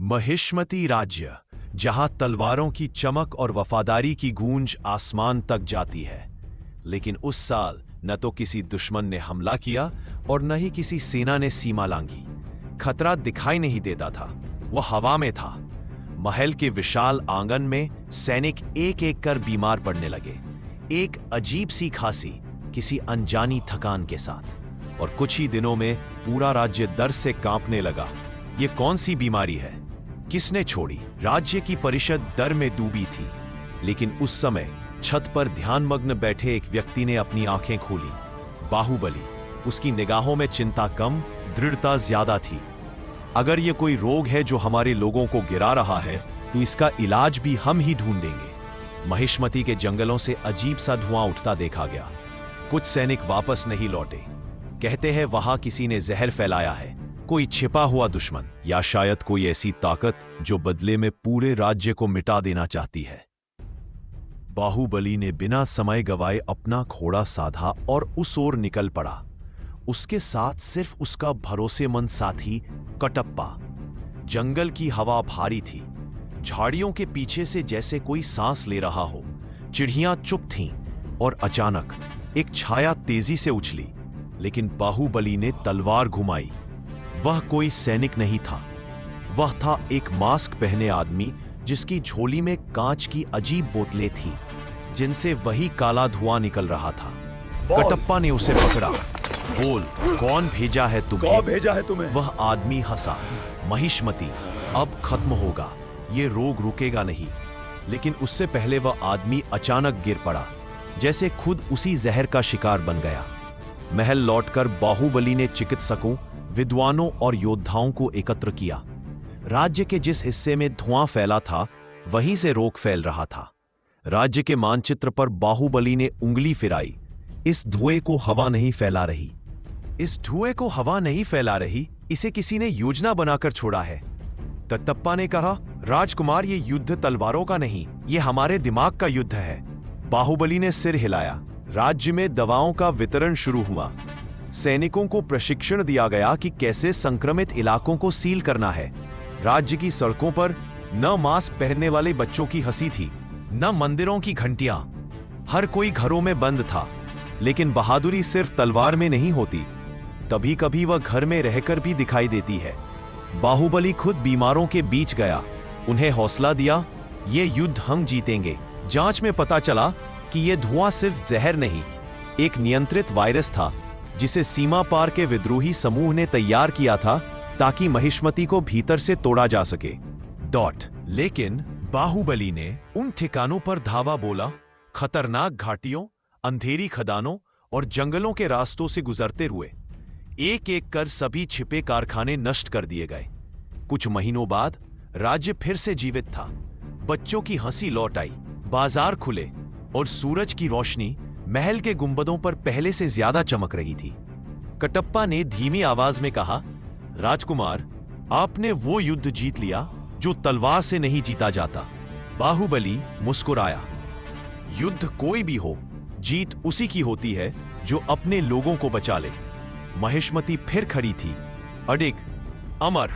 महिष्मती राज्य, जहां तलवारों की चमक और वफादारी की गूंज आसमान तक जाती है। लेकिन उस साल न तो किसी दुश्मन ने हमला किया और न ही किसी सेना ने सीमा लांघी। खतरा दिखाई नहीं देता था, वह हवा में था। महल के विशाल आंगन में सैनिक एक एक कर बीमार पड़ने लगे, एक अजीब सी खांसी, किसी अनजानी थकान के साथ। और कुछ ही दिनों में पूरा राज्य डर से कांपने लगा। ये कौन सी बीमारी है, किसने छोड़ी? राज्य की परिषद डर में डूबी थी। लेकिन उस समय छत पर ध्यानमग्न बैठे एक व्यक्ति ने अपनी आंखें खोली। बाहुबली। उसकी निगाहों में चिंता कम, दृढ़ता ज्यादा थी। अगर ये कोई रोग है जो हमारे लोगों को गिरा रहा है, तो इसका इलाज भी हम ही ढूंढेंगे। महिष्मती के जंगलों से अजीब सा धुआं उठता देखा गया। कुछ सैनिक वापस नहीं लौटे। कहते हैं वहां किसी ने जहर फैलाया है, कोई छिपा हुआ दुश्मन, या शायद कोई ऐसी ताकत जो बदले में पूरे राज्य को मिटा देना चाहती है। बाहुबली ने बिना समय गवाए अपना घोड़ा साधा और उस ओर निकल पड़ा। उसके साथ सिर्फ उसका भरोसेमंद साथी कटप्पा। जंगल की हवा भारी थी, झाड़ियों के पीछे से जैसे कोई सांस ले रहा हो। चिड़ियां चुप थीं और अचानक एक छाया तेजी से उछली। लेकिन बाहुबली ने तलवार घुमाई। वह कोई सैनिक नहीं था, वह था एक मास्क पहने आदमी जिसकी झोली में कांच की अजीब बोतलें थीं, जिनसे वही काला धुआं निकल रहा था। कटप्पा ने उसे पकड़ा। बोल, कौन भेजा है तुम्हें? कौन भेजा है तुम्हें? वह आदमी हंसा। महिष्मती, अब खत्म होगा, ये रोग रुकेगा नहीं। लेकिन उससे पहले वह आदमी अचानक गिर पड़ा, जैसे खुद उसी जहर का शिकार बन गया। महल लौटकर बाहुबली ने चिकित्सकों, विद्वानों और योद्धाओं को एकत्र किया। राज्य के जिस हिस्से में धुआं फैला था, वहीं से रोग फैल रहा था। राज्य के मानचित्र पर बाहुबली ने उंगली फिराई। इस धुएं को हवा नहीं फैला रही, इस धुएं को हवा नहीं फैला रही, इसे किसी ने योजना बनाकर छोड़ा है। कटप्पा ने कहा, राजकुमार, ये युद्ध तलवारों का नहीं, ये हमारे दिमाग का युद्ध है। बाहुबली ने सिर हिलाया। राज्य में दवाओं का वितरण शुरू हुआ। सैनिकों को प्रशिक्षण दिया गया कि कैसे संक्रमित इलाकों को सील करना है। राज्य की सड़कों पर न मास्क पहनने वाले बच्चों की हंसी थी, न मंदिरों की घंटियां। हर कोई घरों में बंद था। लेकिन बहादुरी सिर्फ तलवार में नहीं होती, कभी कभी वह घर में रहकर भी दिखाई देती है। बाहुबली खुद बीमारों के बीच गया, उन्हें हौसला दिया, ये युद्ध हम जीतेंगे। जांच में पता चला कि यह धुआं सिर्फ जहर नहीं, एक नियंत्रित वायरस था, जिसे सीमा पार के विद्रोही समूह ने तैयार किया था ताकि महिष्मती को भीतर से तोड़ा जा सके। लेकिन बाहुबली ने उन ठिकानों पर धावा बोला, खतरनाक घाटियों, अंधेरी खदानों और जंगलों के रास्तों से गुजरते हुए एक एक कर सभी छिपे कारखाने नष्ट कर दिए गए। कुछ महीनों बाद राज्य फिर से जीवित था। बच्चों की हंसी लौट आई, बाजार खुले और सूरज की रोशनी महल के गुंबदों पर पहले से ज्यादा चमक रही थी। कटप्पा ने धीमी आवाज में कहा, राजकुमार, आपने वो युद्ध जीत लिया जो तलवार से नहीं जीता जाता। बाहुबली मुस्कुराया। युद्ध कोई भी हो, जीत उसी की होती है जो अपने लोगों को बचा ले। महिष्मती फिर खड़ी थी, अडिग, अमर।